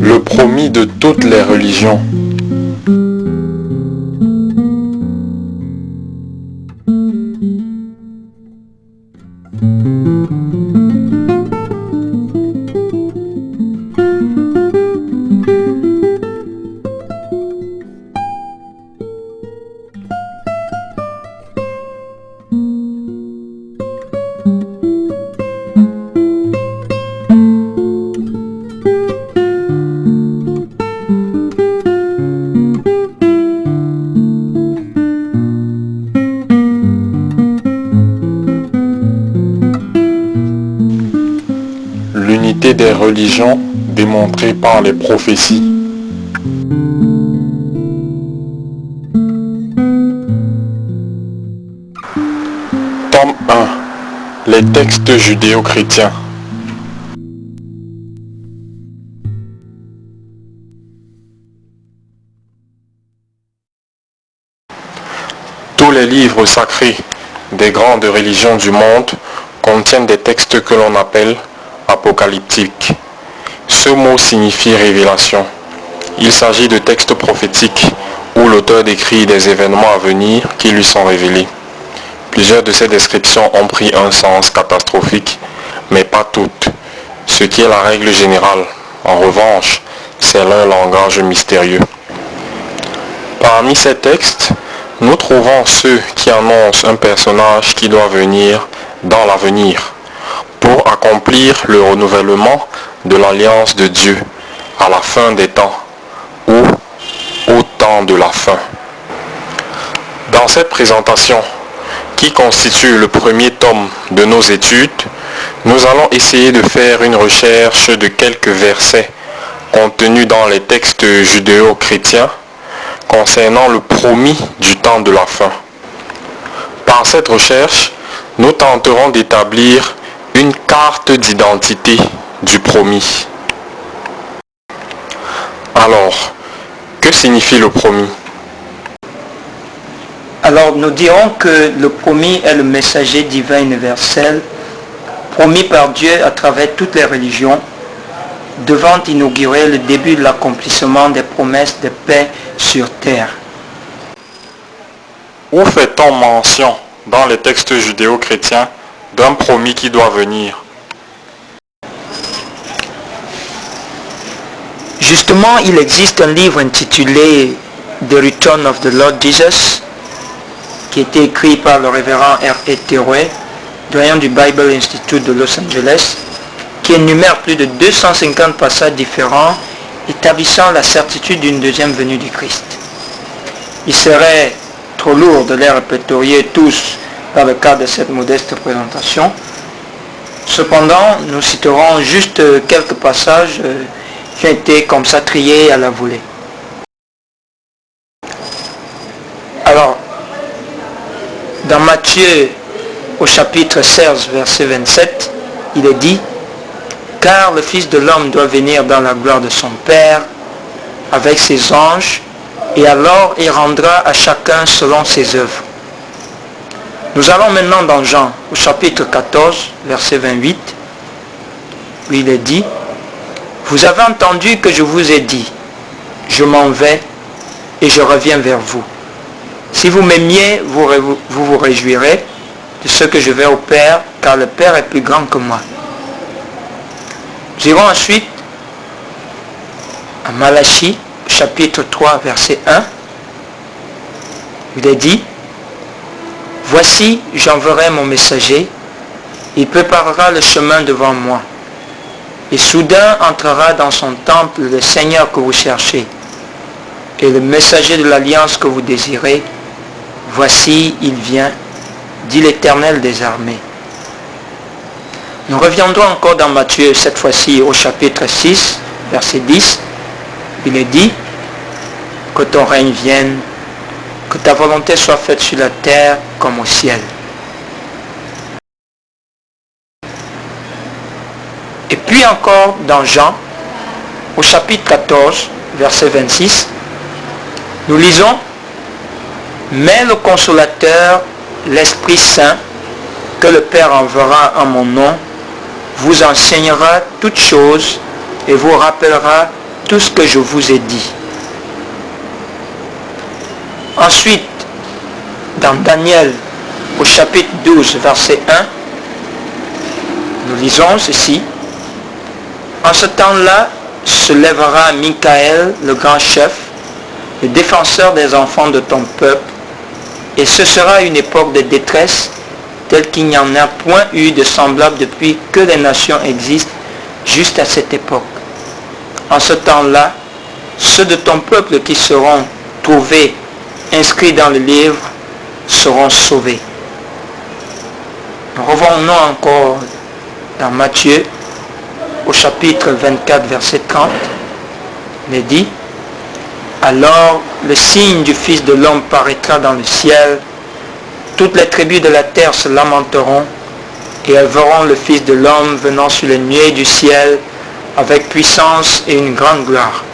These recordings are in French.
Le promis de toutes les religions. L'unité des religions démontrée par les prophéties. Tome 1. Les textes judéo-chrétiens. Tous les livres sacrés des grandes religions du monde contiennent des textes que l'on appelle apocalyptiques. Ce mot signifie révélation. Il s'agit de textes prophétiques où l'auteur décrit des événements à venir qui lui sont révélés. Plusieurs de ces descriptions ont pris un sens catastrophique, mais pas toutes, ce qui est la règle générale. En revanche, c'est leur langage mystérieux. Parmi ces textes, nous trouvons ceux qui annoncent un personnage qui doit venir dans l'avenir pour accomplir le renouvellement de l'alliance de Dieu à la fin des temps ou au temps de la fin. Dans cette présentation, qui constitue le premier tome de nos études, nous allons essayer de faire une recherche de quelques versets contenus dans les textes judéo-chrétiens concernant le promis du temps de la fin. Par cette recherche, nous tenterons d'établir une carte d'identité du promis. Alors, que signifie le promis? Alors nous dirons que le promis est le messager divin universel promis par Dieu à travers toutes les religions, devant inaugurer le début de l'accomplissement des promesses de paix sur terre. Où fait-on mention dans les textes judéo-chrétiens d'un promis qui doit venir? Justement, il existe un livre intitulé The Return of the Lord Jesus, qui a été écrit par le révérend R.E. Terway, doyen du Bible Institute de Los Angeles, qui énumère plus de 250 passages différents établissant la certitude d'une deuxième venue du Christ. Il serait trop lourd de les répertorier tous dans le cadre de cette modeste présentation. Cependant, nous citerons juste quelques passages qui ont été comme ça triés à la volée. Alors, dans Matthieu au chapitre 16, verset 27, il est dit « Car le Fils de l'homme doit venir dans la gloire de son Père avec ses anges, et alors il rendra à chacun selon ses œuvres. » Nous allons maintenant dans Jean au chapitre 14, verset 28, où il est dit « Vous avez entendu que je vous ai dit, je m'en vais et je reviens vers vous. Si vous m'aimiez, vous vous réjouirez de ce que je vais au Père, car le Père est plus grand que moi. » Nous irons ensuite à Malachie, chapitre 3, verset 1. Il est dit « Voici, j'enverrai mon messager, il préparera le chemin devant moi. Et soudain entrera dans son temple le Seigneur que vous cherchez, et le messager de l'alliance que vous désirez. Voici, il vient, dit l'Éternel des armées. » Nous reviendrons encore dans Matthieu, cette fois-ci au chapitre 6, verset 10. Il est dit « Que ton règne vienne, que ta volonté soit faite sur la terre comme au ciel. » Et puis encore dans Jean, au chapitre 14, verset 26, nous lisons Mais le consolateur, l'Esprit Saint, que le Père enverra en mon nom, vous enseignera toutes choses et vous rappellera tout ce que je vous ai dit. Ensuite, dans Daniel, au chapitre 12, verset 1, nous lisons ceci. En ce temps-là, se lèvera Michael, le grand chef, le défenseur des enfants de ton peuple, et ce sera une époque de détresse, telle qu'il n'y en a point eu de semblable depuis que les nations existent, juste à cette époque. En ce temps-là, ceux de ton peuple qui seront trouvés inscrits dans le livre seront sauvés. Revenons encore dans Matthieu, au chapitre 24, verset 30, il est dit, alors le signe du Fils de l'homme paraîtra dans le ciel, toutes les tribus de la terre se lamenteront, et elles verront le Fils de l'homme venant sur les nuées du ciel, avec puissance et une grande gloire.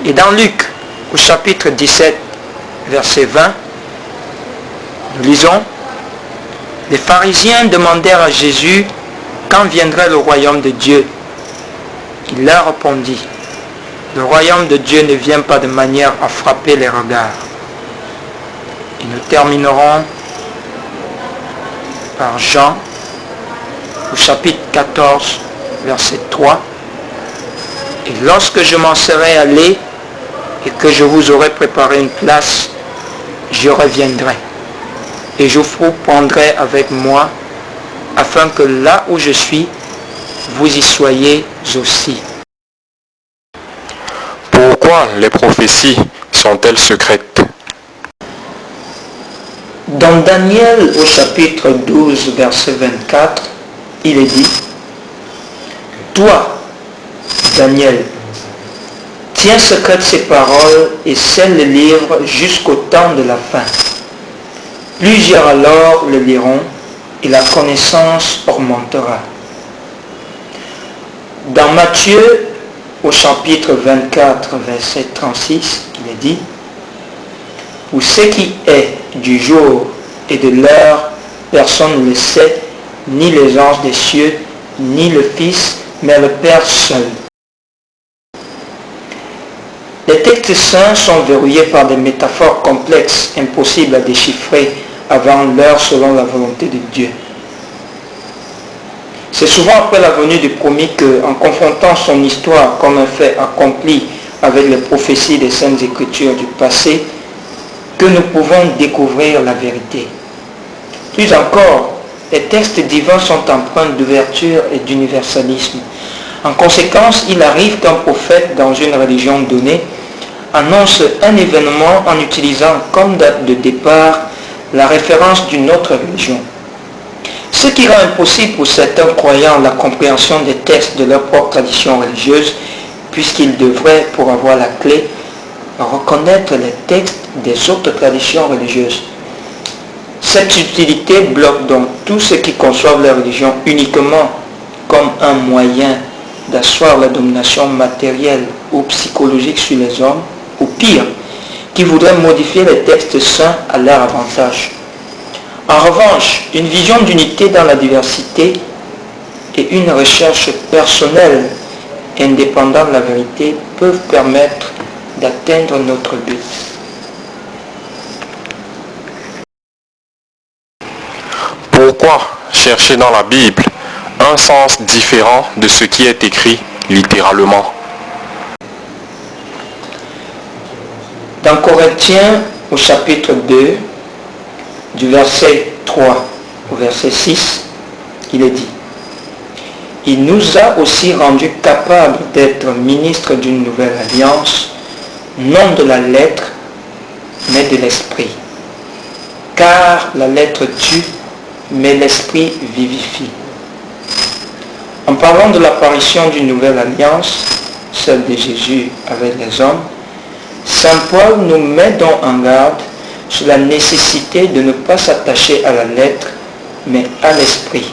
Et dans Luc, au chapitre 17, verset 20, nous lisons, les pharisiens demandèrent à Jésus quand viendrait le royaume de Dieu. Il leur répondit, le royaume de Dieu ne vient pas de manière à frapper les regards. Et nous terminerons par Jean, au chapitre 14, verset 3. Et lorsque je m'en serai allé et que je vous aurai préparé une place, je reviendrai et je vous prendrai avec moi, afin que là où je suis, vous y soyez aussi. Pourquoi les prophéties sont-elles secrètes? Dans Daniel au chapitre 12, verset 24, il est dit, toi, Daniel, tiens secrètes ces paroles et scelle le livre jusqu'au temps de la fin. Plusieurs alors le liront et la connaissance augmentera. Dans Matthieu, au chapitre 24, verset 36, il est dit, pour ce qui est du jour et de l'heure, personne ne le sait, ni les anges des cieux, ni le Fils, mais le Père seul. Les textes saints sont verrouillés par des métaphores complexes, impossibles à déchiffrer avant l'heure selon la volonté de Dieu. C'est souvent après la venue du promis que, en confrontant son histoire comme un fait accompli avec les prophéties des Saintes Écritures du passé, que nous pouvons découvrir la vérité. Plus encore, les textes divins sont empreints d'ouverture et d'universalisme. En conséquence, il arrive qu'un prophète dans une religion donnée annonce un événement en utilisant comme date de départ la référence d'une autre religion. Ce qui rend impossible pour certains croyants la compréhension des textes de leur propre tradition religieuse, puisqu'ils devraient, pour avoir la clé, reconnaître les textes des autres traditions religieuses. Cette subtilité bloque donc tous ceux qui conçoivent la religion uniquement comme un moyen d'asseoir la domination matérielle ou psychologique sur les hommes, ou pire, qui voudraient modifier les textes saints à leur avantage. En revanche, une vision d'unité dans la diversité et une recherche personnelle indépendante de la vérité peuvent permettre d'atteindre notre but. Pourquoi chercher dans la Bible un sens différent de ce qui est écrit littéralement? Dans Corinthiens, au chapitre 2, du verset 3 au verset 6, il est dit, il nous a aussi rendus capables d'être ministres d'une nouvelle alliance, non de la lettre, mais de l'esprit. Car la lettre tue, mais l'esprit vivifie. En parlant de l'apparition d'une nouvelle alliance, celle de Jésus avec les hommes, Saint Paul nous met donc en garde sur la nécessité de ne pas s'attacher à la lettre, mais à l'esprit.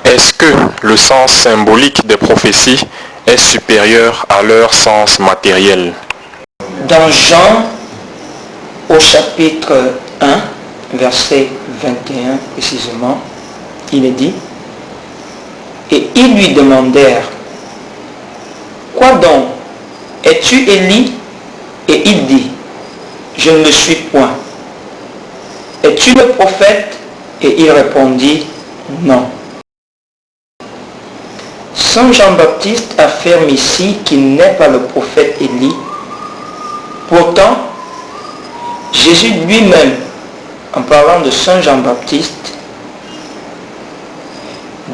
Est-ce que le sens symbolique des prophéties est supérieure à leur sens matériel. Dans Jean, au chapitre 1, verset 21 précisément, il est dit, et ils lui demandèrent, quoi donc? Es-tu Élie? Et il dit, je ne le suis point. Es-tu le prophète? Et il répondit, non. Saint Jean-Baptiste affirme ici qu'il n'est pas le prophète Élie. Pourtant, Jésus lui-même, en parlant de Saint Jean-Baptiste,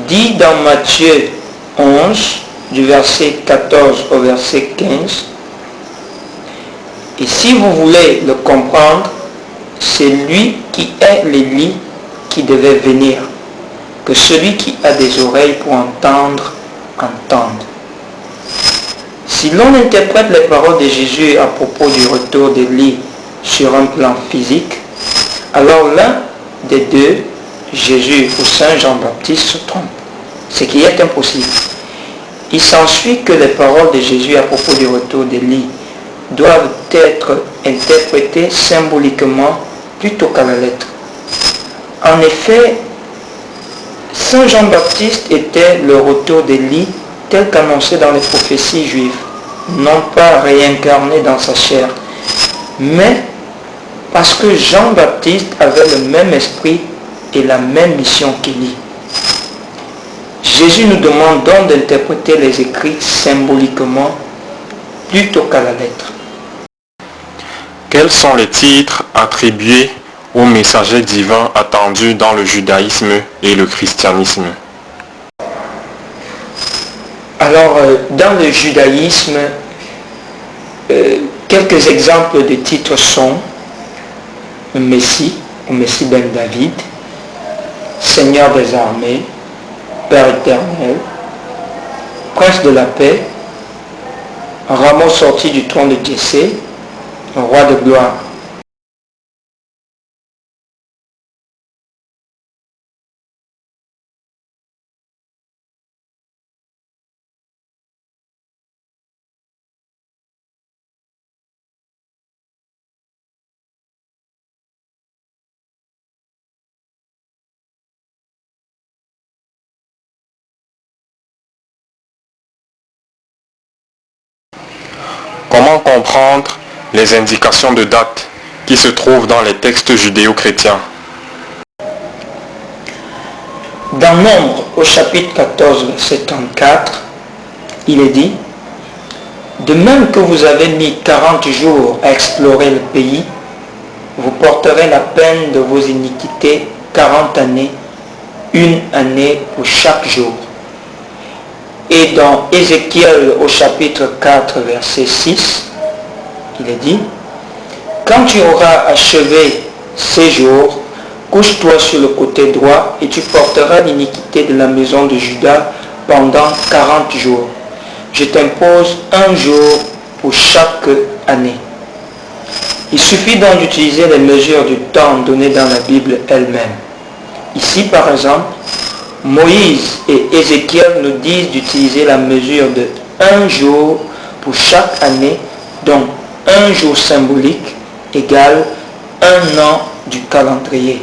dit dans Matthieu 11, du verset 14 au verset 15, et si vous voulez le comprendre, c'est lui qui est l'Élie qui devait venir, que celui qui a des oreilles pour entendre, entende. Si l'on interprète les paroles de Jésus à propos du retour d'Élie sur un plan physique, alors l'un des deux, Jésus ou Saint Jean-Baptiste, se trompe, ce qui est impossible. Il s'ensuit que les paroles de Jésus à propos du retour d'Élie doivent être interprétées symboliquement plutôt qu'à la lettre. En effet, Saint Jean-Baptiste était le retour d'Élie tel qu'annoncé dans les prophéties juives, non pas réincarné dans sa chair, mais parce que Jean-Baptiste avait le même esprit et la même mission qu'Élie. Jésus nous demande donc d'interpréter les écrits symboliquement plutôt qu'à la lettre. Quels sont les titres attribués aux messagers divins attendus dans le judaïsme et le christianisme? Alors, dans le judaïsme, quelques exemples de titres sont Messie, ou Messie ben David, Seigneur des armées, Père éternel, Prince de la paix, Rameau sorti du trône de Jessé, Roi de gloire. Comment comprendre les indications de date qui se trouvent dans les textes judéo-chrétiens? Dans Nombre, au chapitre 14, verset 34, il est dit, de même que vous avez mis 40 jours à explorer le pays, vous porterez la peine de vos iniquités 40 années, une année pour chaque jour. Et dans Ézéchiel au chapitre 4, verset 6, il est dit, quand tu auras achevé ces jours, couche-toi sur le côté droit et tu porteras l'iniquité de la maison de Juda pendant 40 jours. Je t'impose un jour pour chaque année. Il suffit donc d'utiliser les mesures du temps données dans la Bible elle-même. Ici, par exemple, Moïse et Ézéchiel nous disent d'utiliser la mesure de un jour pour chaque année, donc un jour symbolique égale un an du calendrier.